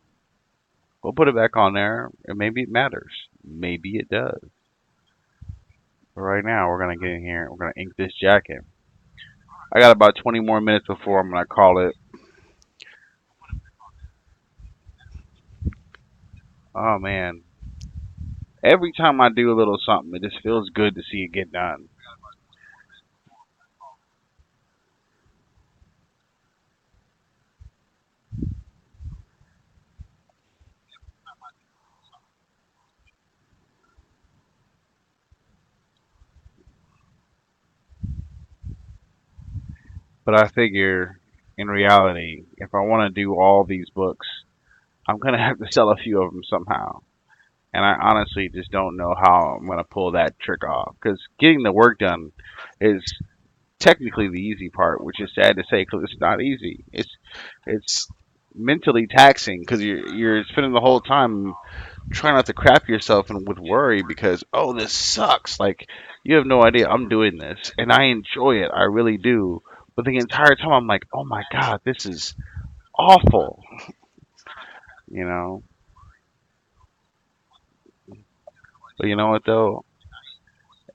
We'll put it back on there, and maybe it matters. Maybe it does. But right now, we're gonna get in here. We're gonna ink this jacket. I got about 20 more minutes before I'm gonna call it. Oh man, every time I do a little something, it just feels good to see it get done. But I figure, in reality, if I want to do all these books, I'm gonna have to sell a few of them somehow. And I honestly just don't know how I'm gonna pull that trick off. Because getting the work done is technically the easy part, which is sad to say because it's not easy. It's mentally taxing because you're spending the whole time trying not to crap yourself and with worry because oh this sucks. Like you have no idea I'm doing this and I enjoy it. I really do. But the entire time I'm like, oh my god, this is awful. You know. But you know what though?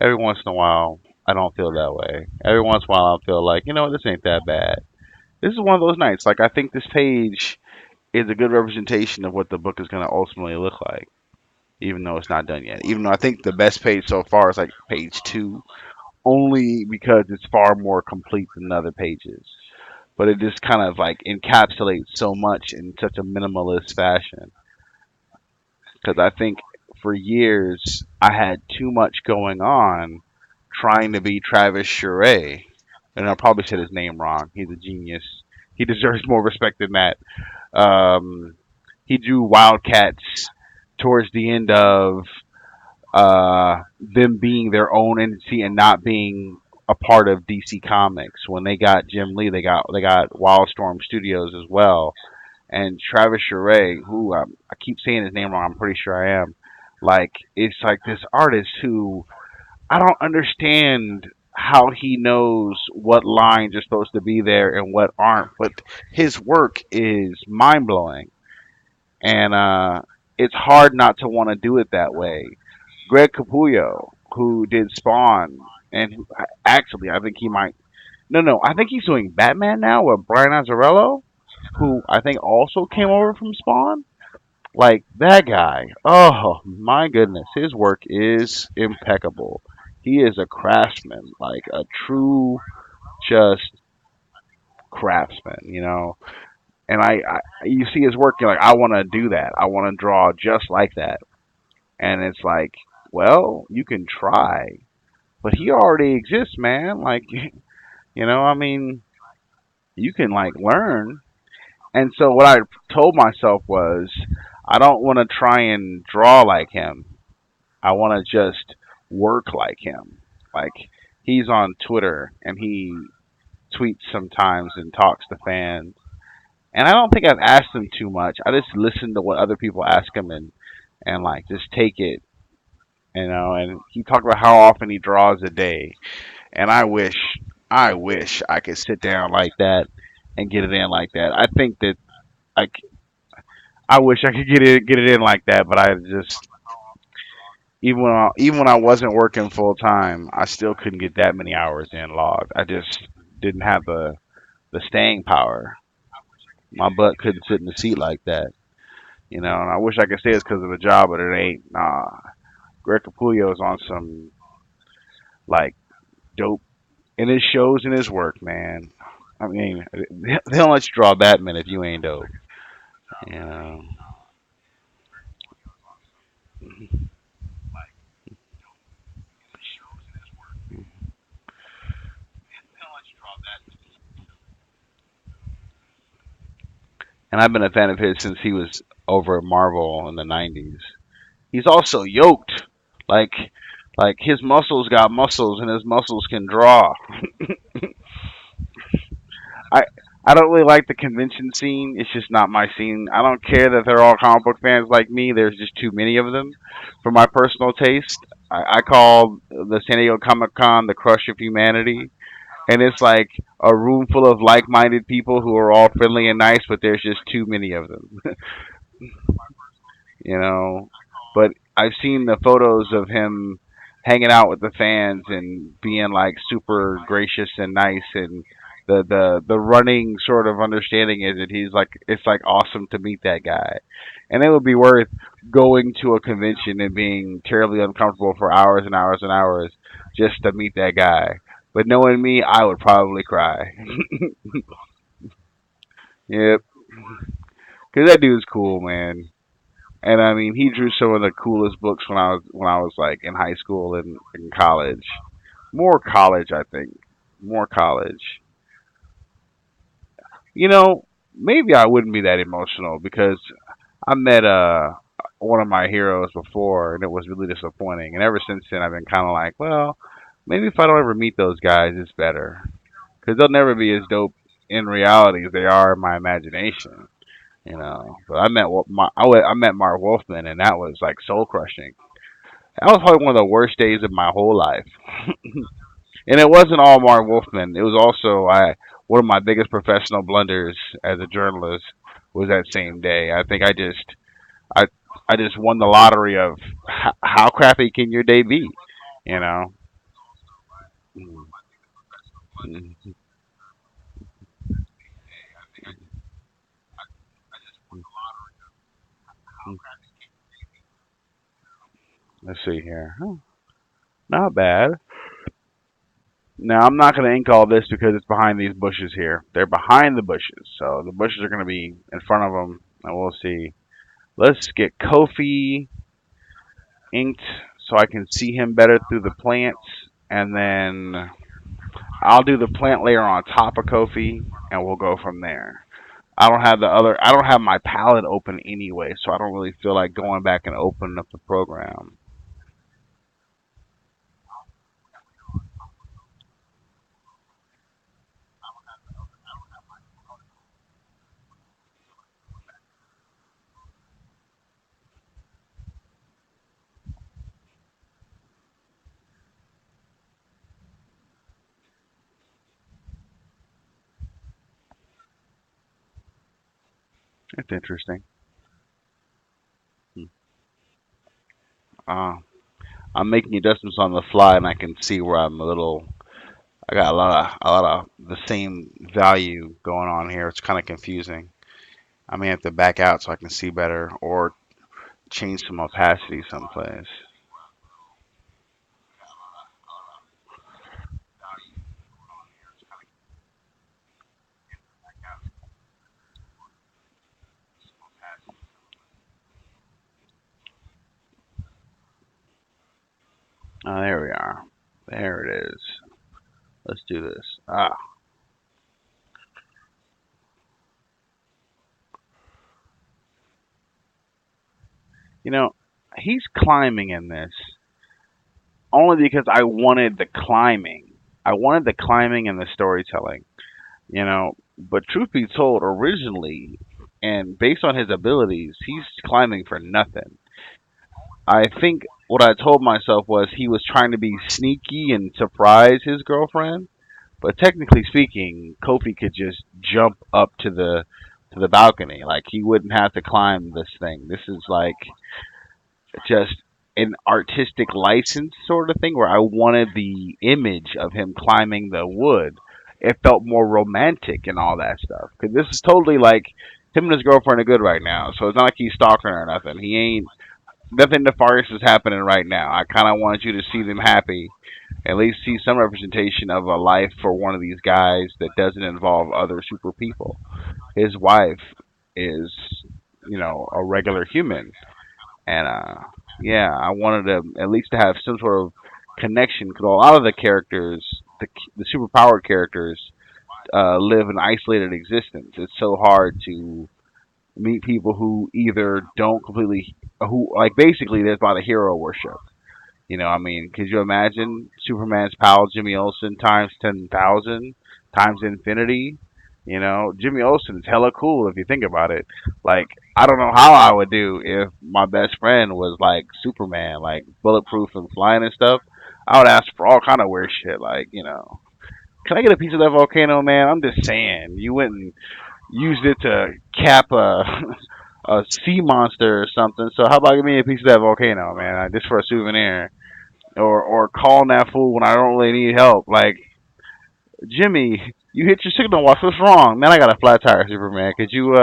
Every once in a while, I don't feel that way. Every once in a while, I feel like, you know what, this ain't that bad. This is one of those nights. Like I think this page is a good representation of what the book is going to ultimately look like, even though it's not done yet. Even though I think the best page so far is like page two, only because it's far more complete than the other pages. But it just kind of like encapsulates so much in such a minimalist fashion. Because I think for years I had too much going on trying to be Travis Charest. And I probably said his name wrong. He's a genius. He deserves more respect than that. Um, he drew Wildcats towards the end of them being their own entity and not being a part of DC Comics. When they got Jim Lee, they got Wildstorm Studios as well. And Travis Charest, who I keep saying his name wrong, I'm pretty sure I am. Like it's like this artist who I don't understand how he knows what lines are supposed to be there and what aren't, but his work is mind blowing and it's hard not to want to do it that way. Greg Capullo, who did Spawn, and actually, I think he might. No, I think he's doing Batman now with Brian Azzarello, who I think also came over from Spawn. Like that guy, oh my goodness, his work is impeccable. He is a craftsman, like a true, just craftsman. And you see his work, you're like, I want to do that. I want to draw just like that. And it's like, well, you can try, but he already exists, man. Like, I mean, you can like learn. And so what I told myself was, I don't want to try and draw like him. I want to just work like him. Like, he's on Twitter and he tweets sometimes and talks to fans. And I don't think I've asked him too much. I just listen to what other people ask him and like just take it, and he talked about how often he draws a day. And I wish I could sit down like that and get it in like that. I think that I, I wish I could get it in like that, but I just even when I wasn't working full time, I still couldn't get that many hours in logged. I just didn't have the staying power. My butt couldn't sit in the seat like that, And I wish I could say it's because of the job, but it ain't. Nah, Greg Capullo's on some like dope, and it shows in his work, man. I mean, they don't let you draw Batman if you ain't dope. You know. And I've been a fan of his since he was over at Marvel in the '90s. He's also yoked, like like his muscles got muscles, and his muscles can draw. I I don't really like the convention scene. It's just not my scene. I don't care that they're all comic book fans like me. There's just too many of them for my personal taste. I call the San Diego Comic Con the crush of humanity, and it's like a room full of like-minded people who are all friendly and nice, but there's just too many of them. you know. But I've seen the photos of him hanging out with the fans and being like super gracious and nice, and the running sort of understanding is that he's like it's like awesome to meet that guy, and it would be worth going to a convention and being terribly uncomfortable for hours and hours and hours just to meet that guy. But knowing me, I would probably cry. Yep, because that dude's cool, man. And I mean, he drew some of the coolest books when I was like in high school and in college. More college, I think. More college. You know, maybe I wouldn't be that emotional because I met one of my heroes before, and it was really disappointing. And ever since then, I've been kind of like, well, maybe if I don't ever meet those guys, it's better because they'll never be as dope in reality as they are in my imagination. But I met Mark Wolfman, and that was like soul crushing. That was probably one of the worst days of my whole life. And it wasn't all Mark Wolfman. It was also I one of my biggest professional blunders as a journalist was that same day. I think I I just won the lottery of how crappy can your day be? You know. Mm. Let's see here. Huh, not bad. Now I'm not going to ink all this because it's behind these bushes here. They're behind the bushes, so the bushes are going to be in front of them, and we'll see. Let's get Kofi inked so I can see him better through the plants, and then I'll do the plant layer on top of Kofi, and we'll go from there. I don't have my palette open anyway, so I don't really feel like going back and opening up the program. It's interesting. Hmm. Uh, I'm making adjustments on the fly, and I can see where I'm a little. I got a lot of the same value going on here. It's kind of confusing. I may have to back out so I can see better, or change some opacity someplace. Oh, there we are. There it is. Let's do this. You know, he's climbing in this only because I wanted the climbing. I wanted the climbing and the storytelling. But truth be told, originally, and based on his abilities, he's climbing for nothing. I think what I told myself was he was trying to be sneaky and surprise his girlfriend. But technically speaking, Kofi could just jump up to the balcony. Like he wouldn't have to climb this thing. This is like just an artistic license sort of thing where I wanted the image of him climbing the wood. It felt more romantic and all that stuff. Because this is totally like him and his girlfriend are good right now. So it's not like he's stalking her or nothing. He ain't nothing nefarious is happening right now. I kind of wanted you to see them happy, at least see some representation of a life for one of these guys that doesn't involve other super people. His wife is, a regular human, and Yeah, I wanted to at least to have some sort of connection because a lot of the characters, the superpowered characters, live an isolated existence. It's so hard to meet people who either don't completely, who like basically there's a lot of hero worship. You know, I mean, could you imagine Superman's pal Jimmy Olsen times 10,000 times infinity? You know, Jimmy Olsen is hella cool if you think about it. Like, I don't know how I would do if my best friend was like Superman, like bulletproof and flying and stuff. I would ask for all kind of weird shit, like, can I get a piece of that volcano, man? I'm just saying, you went and used it to cap a a sea monster or something. So how about give me a piece of that volcano, man, just for a souvenir? Or calling that fool when I don't really need help. Like, Jimmy, you hit your signal watch. What's wrong, man? I got a flat tire, Superman. Could you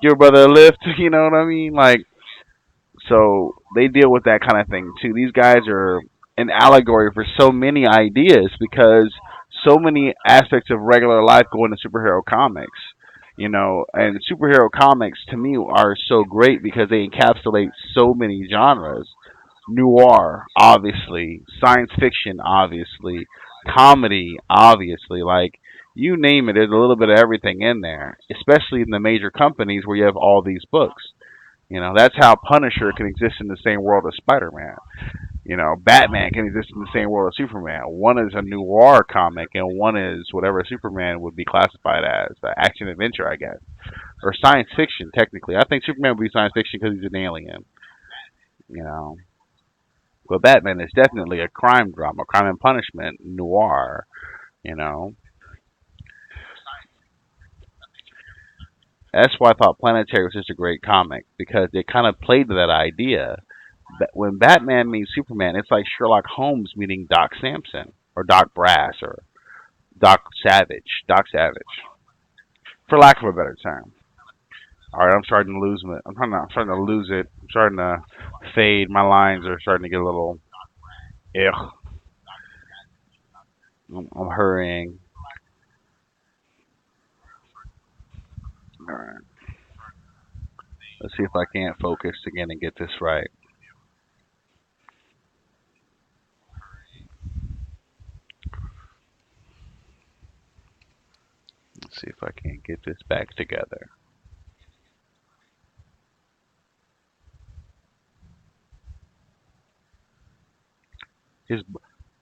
give a brother a lift? You know what I mean? Like, so they deal with that kind of thing too. These guys are an allegory for so many ideas because so many aspects of regular life go into superhero comics. And superhero comics to me are so great because they encapsulate so many genres. Noir, obviously, science fiction, obviously, comedy, obviously, like you name it, there's a little bit of everything in there, especially in the major companies where you have all these books. That's how Punisher can exist in the same world as Spider-Man. Batman can exist in the same world as Superman. One is a noir comic, and one is whatever Superman would be classified as, action adventure, I guess, or science fiction. Technically, I think Superman would be science fiction because he's an alien. You know, but Batman is definitely a crime drama, crime and punishment noir. You know, that's why I thought Planetary was such a great comic because it kind of played to that idea. But when Batman meets Superman, it's like Sherlock Holmes meeting Doc Samson or Doc Brass or Doc Savage, for lack of a better term. All right, I'm starting to lose it. I'm starting to lose it. I'm starting to fade. My lines are starting to get a little. Ugh. I'm hurrying. All right. Let's see if I can't focus again and get this right. Let's see if I can't get this back together. His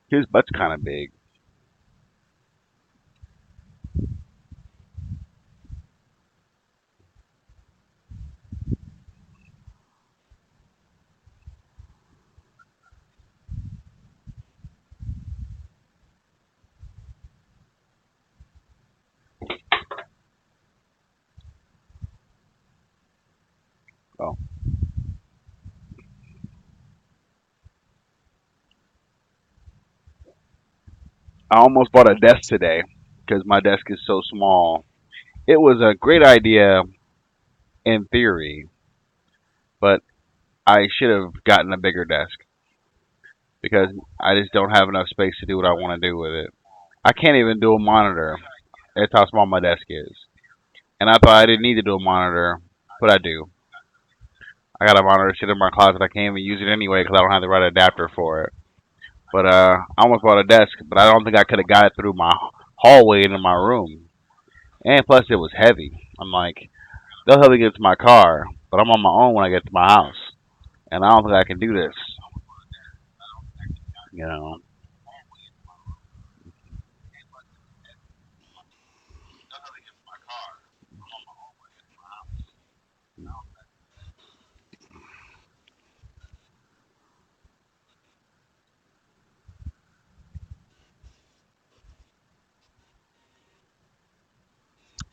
his butt's kind of big. Oh, I almost bought a desk today because my desk is so small. It was a great idea in theory, but I should have gotten a bigger desk because I just don't have enough space to do what I want to do with it. I can't even do a monitor. That's how small my desk is. And I thought I didn't need to do a monitor, but I do. I got a monitor sitting in my closet. I can't even use it anyway because I don't have the right adapter for it. But I almost bought a desk, but I don't think I could have got it through my hallway into my room. And plus, it was heavy. I'm like, they'll help me get to my car, but I'm on my own when I get to my house, and I don't think I can do this. You know.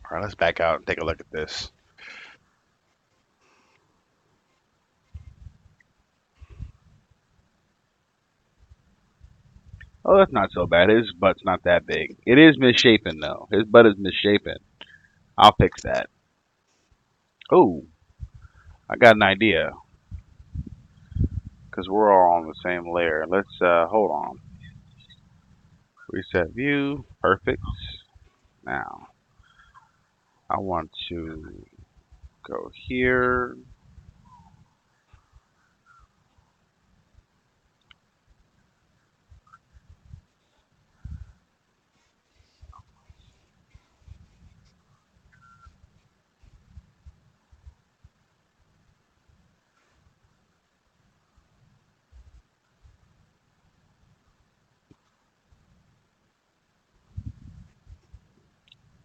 All right, let's back out and take a look at this. Oh, that's not so bad. His butt's not that big. It is misshapen though. His butt is misshapen. I'll fix that. Oh, I got an idea because we're all on the same layer. Let's hold on. Reset view. Perfect. Now I want to go here.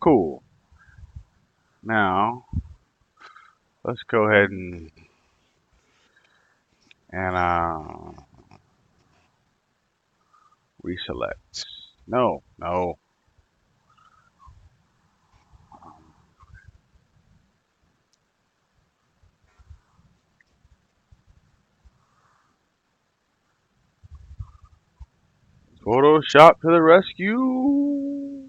Cool. Now let's go ahead and reselect. No, no. Photoshop to the rescue.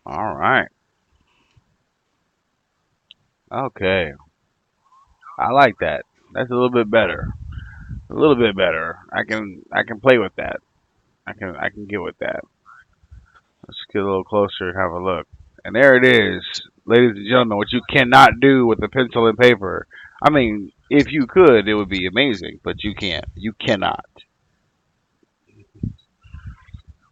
All right. Okay. I like that. That's a little bit better. A little bit better. I can play with that. I can get with that. Let's get a little closer and have a look. And there it is, ladies and gentlemen. What you cannot do with a pencil and paper. I mean, if you could, it would be amazing, but you can't. You cannot.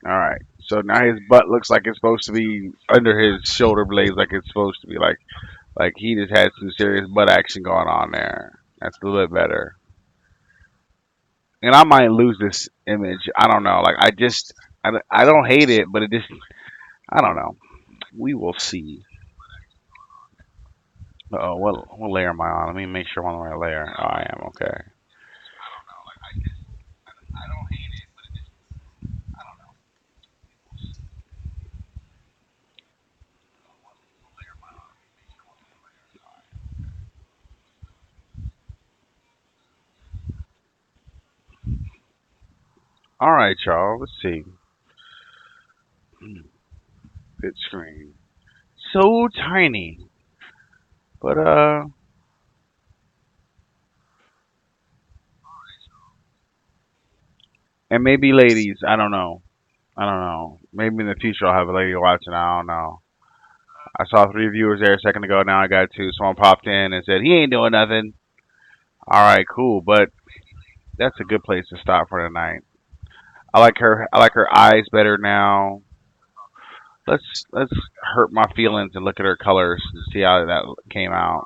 All right. So now his butt looks like it's supposed to be under his shoulder blades, like it's supposed to be. Like he just had some serious butt action going on there. That's a little bit better. And I might lose this image. I don't know. Like I don't hate it, but it just I don't know. We will see. Oh, what layer am I on? Let me make sure I'm on the right layer. Oh, I am. Okay. All right, y'all. Let's see. Bit screen. So tiny, but and maybe ladies. I don't know. I don't know. Maybe in the future I'll have a lady watching. I don't know. I saw 3 viewers there a second ago. Now I got two. Someone popped in and said he ain't doing nothing. All right, cool. But that's a good place to stop for tonight. I like her. I like her eyes better now. Let's hurt my feelings and look at her colors and see how that came out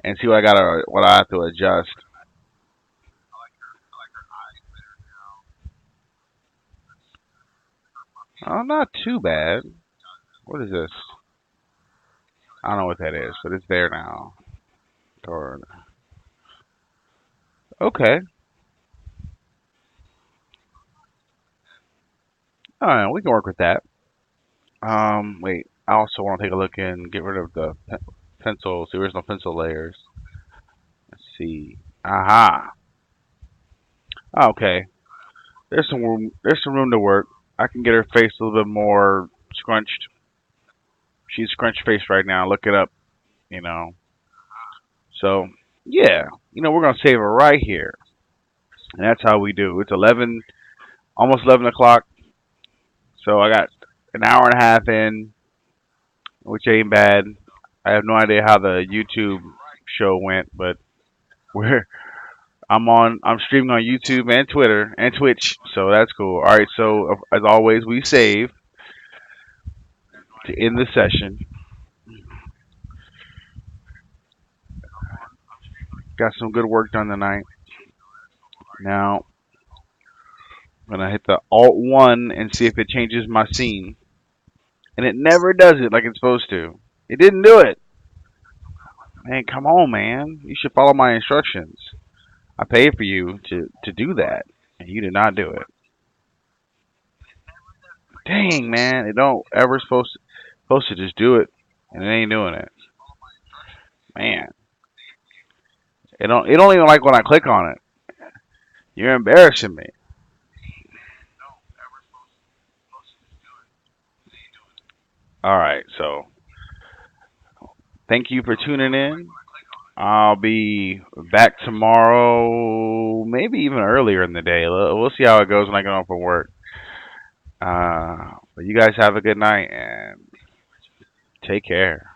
and see what I have to adjust. Oh, not too bad. What is this? I don't know what that is, but it's there now. Or okay. All right, we can work with that. Wait. I also want to take a look and get rid of the pencils, the original pencil layers. Let's see. Aha. Okay. There's some room. There's some room to work. I can get her face a little bit more scrunched. She's scrunched face right now. Look it up. You know. So yeah. We're gonna save her right here, and that's how we do. It's 11, almost 11 o'clock. So I got an hour and a half in, which ain't bad. I have no idea how the YouTube show went, but we're I'm streaming on YouTube and Twitter and Twitch, so that's cool. All right, so as always, we save to end the session. Got some good work done tonight. Now I'm gonna hit the Alt 1 and see if it changes my scene, and it never does it like it's supposed to. It didn't do it. Man, come on, man. You should follow my instructions. I paid for you to do that, and you did not do it. Dang, man, it don't ever supposed to just do it, and it ain't doing it. Man, it don't even like when I click on it. You're embarrassing me. All right, so thank you for tuning in. I'll be back tomorrow, maybe even earlier in the day. We'll see how it goes when I get home from work. But you guys have a good night and take care.